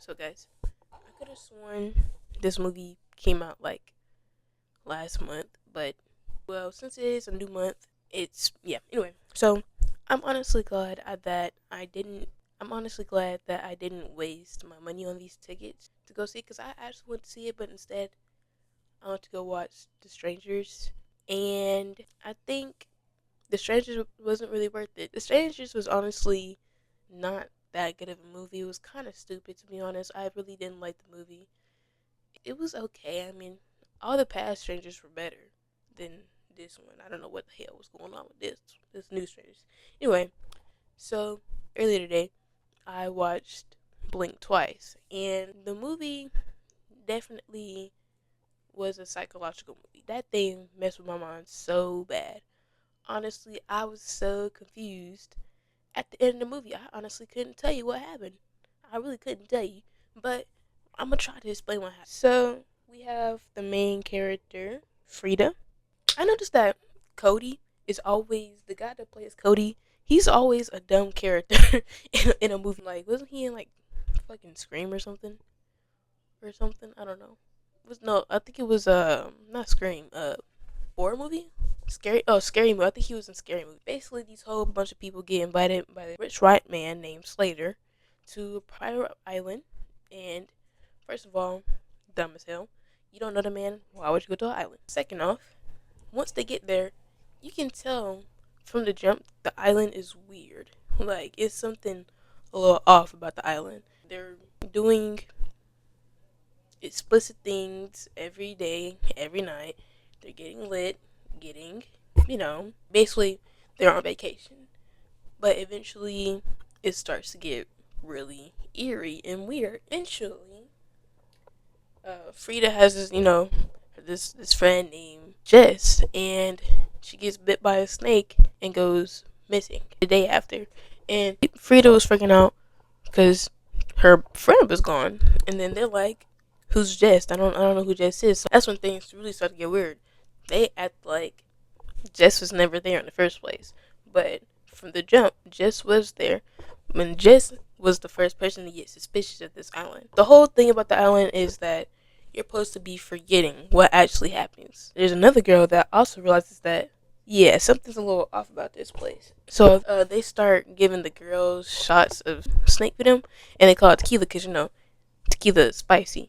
So, guys, I could have sworn this movie came out like last month, but well, since it is a new month, it's yeah. Anyway, so I'm honestly glad that I didn't. I'm honestly glad that I didn't waste my money on these tickets to go see it because I actually went to see it, but instead I went to go watch The Strangers, and I think The Strangers wasn't really worth it. The Strangers was honestly not that good of a movie. It was kind of stupid, to be honest. I really didn't like the movie. It was okay. I mean, all the past Strangers were better than this one. I don't know what the hell was going on with this new Strangers. Anyway, so earlier today I watched Blink twice, and the movie definitely was a psychological movie. That thing messed with my mind so bad. Honestly, I was so confused at the end of the movie. I honestly couldn't tell you what happened. I really couldn't tell you, but I'm gonna try to explain what happened. So we have the main character, Frida. I noticed that Cody is always the guy that plays Cody. He's always a dumb character in a movie. Like, wasn't he in like fucking Scream or something? I don't know. Was no, I think it was not Scream, horror movie. Scary movie. I think he was in Scary Movie. Basically, these whole bunch of people get invited by the rich white man named Slater to a private island. And first of all, dumb as hell. You don't know the man. Why would you go to an island? Second off, once they get there, you can tell from the jump the island is weird. Like, it's something a little off about the island. They're doing explicit things every day, every night. They're getting lit, getting, basically they're on vacation. But eventually it starts to get really eerie and weird. Eventually, Frida has this friend named Jess, and she gets bit by a snake and goes missing the day after. And Frida was freaking out because her friend was gone, and then they're like, "Who's Jess? I don't know who Jess is." So that's when things really start to get weird. They act like Jess was never there in the first place, but from the jump, Jess was there. When Jess was the first person to get suspicious of this island. The whole thing about the island is that you're supposed to be forgetting what actually happens. There's another girl that also realizes that yeah, something's a little off about this place. So they start giving the girls shots of snake venom, and they call it tequila because tequila is spicy.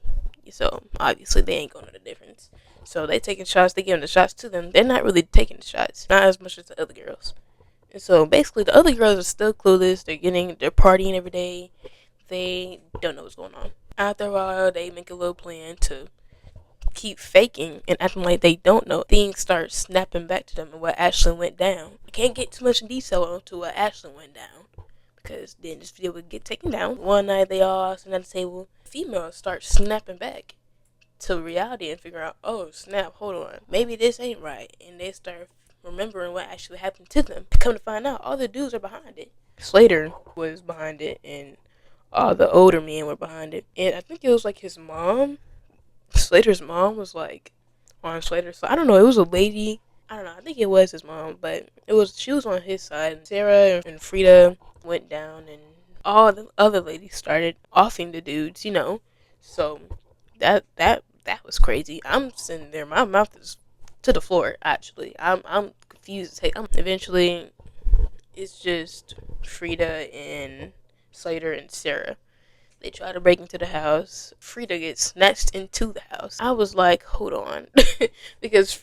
So obviously they ain't gonna know the difference. So they taking shots. They giving the shots to them. They're not really taking the shots, not as much as the other girls. And so basically the other girls are still clueless. They're partying every day. They don't know what's going on. After a while, they make a little plan to keep faking and acting like they don't know. Things start snapping back to them and what actually went down. I can't get too much in detail onto what actually went down because then this video would get taken down. One night they all sitting at the table. Females start snapping back to reality and figure out, oh snap, hold on, maybe this ain't right, and they start remembering what actually happened to them. Come to find out, all the dudes are behind it. Slater was behind it, and all the older men were behind it, and I think it was like his mom. Slater's mom was like on Slater's side. I don't know. It was a lady. I don't know. I think it was his mom, but she was on his side. Sarah and Frida went down, and all the other ladies started offing the dudes. So that was crazy. I'm sitting there. My mouth is to the floor. Actually, I'm confused. Eventually, it's just Frida and Slater and Sarah. They try to break into the house. Frida gets snatched into the house. I was like, hold on. Because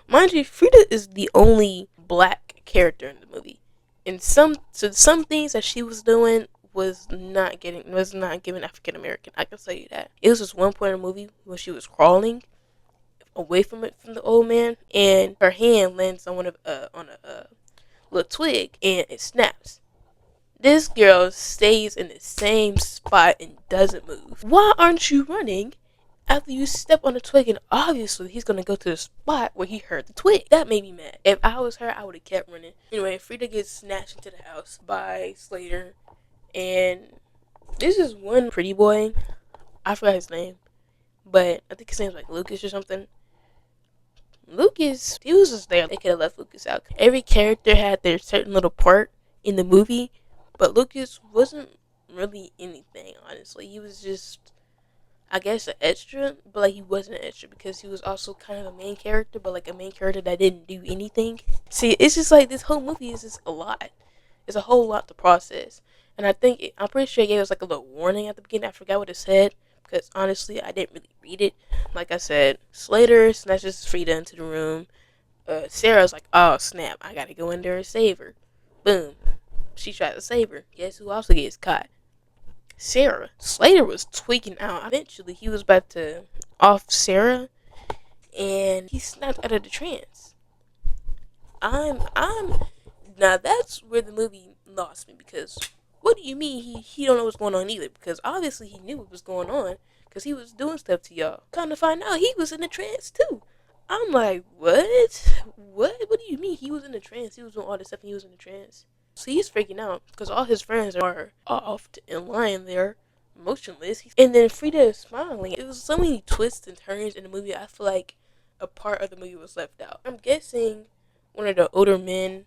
mind you, Frida is the only black character in the movie. And some things that she was doing was not giving African American. I can tell you that. It was just one point in the movie where she was crawling away from the old man, and her hand lands on a little twig, and it snaps. This girl stays in the same spot and doesn't move. Why aren't you running after you step on the twig? And obviously, he's gonna go to the spot where he heard the twig. That made me mad. If I was her, I would have kept running. Anyway, Frida gets snatched into the house by Slater, and this is one pretty boy. I forgot his name, but I think his name's like Lucas or something. Lucas, he was just there. They could have left Lucas out. Every character had their certain little part in the movie, but Lucas wasn't really anything, honestly. He was just, I guess, an extra, but like he wasn't an extra because he was also kind of a main character, but like a main character that didn't do anything. See, it's just like this whole movie is just a lot. It's a whole lot to process, and I'm pretty sure it gave us like a little warning at the beginning. I forgot what it said because honestly, I didn't really read it. Like I said, Slater snatches Frida into the room. Sarah's like, "Oh snap! I gotta go in there and save her." Boom. She tried to save her. Guess who also gets caught? Sarah. Slater was tweaking out. Eventually, he was about to off Sarah, and he snapped out of the trance. I'm. Now that's where the movie lost me because what do you mean he don't know what's going on either? Because obviously he knew what was going on because he was doing stuff to y'all. Come to find out, he was in a trance too. I'm like, what? What do you mean he was in a trance? He was doing all this stuff and he was in a trance. So he's freaking out because all his friends are off and lying there, motionless. And then Frida is smiling. It was so many twists and turns in the movie. I feel like a part of the movie was left out. I'm guessing one of the older men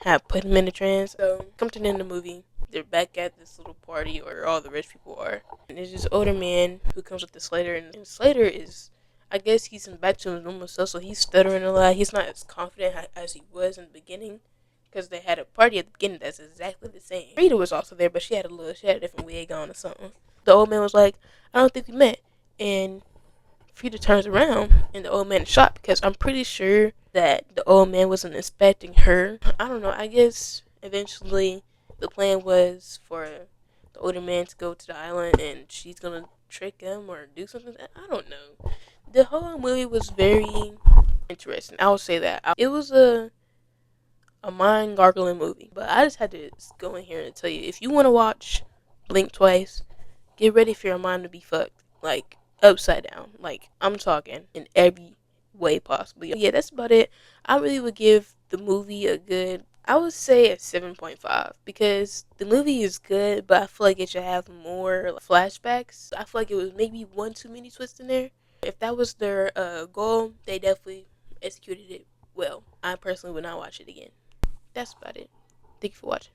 had put him in a trance. So, come to the end of the movie. They're back at this little party where all the rich people are. And there's this older man who comes up to Slater. And Slater is, I guess he's back to his normal self. So he's stuttering a lot. He's not as confident as he was in the beginning. Because they had a party at the beginning that's exactly the same. Rita was also there, but she had a different wig on or something. The old man was like, I don't think we met. And Frida turns around and the old man is shocked because I'm pretty sure that the old man wasn't expecting her. I don't know. I guess eventually the plan was for the older man to go to the island and she's going to trick him or do something. I don't know. The whole movie was very interesting. I would say that. It was a mind gargling movie. But I just had to go in here and tell you, if you want to watch Blink Twice, get ready for your mind to be fucked. Like, upside down. Like, I'm talking in every way possible. Yeah, that's about it. I really would give the movie I would say a 7.5 because the movie is good, but I feel like it should have more flashbacks. I feel like it was maybe one too many twists in there. If that was their goal, they definitely executed it well. I personally would not watch it again. That's about it. Thank you for watching.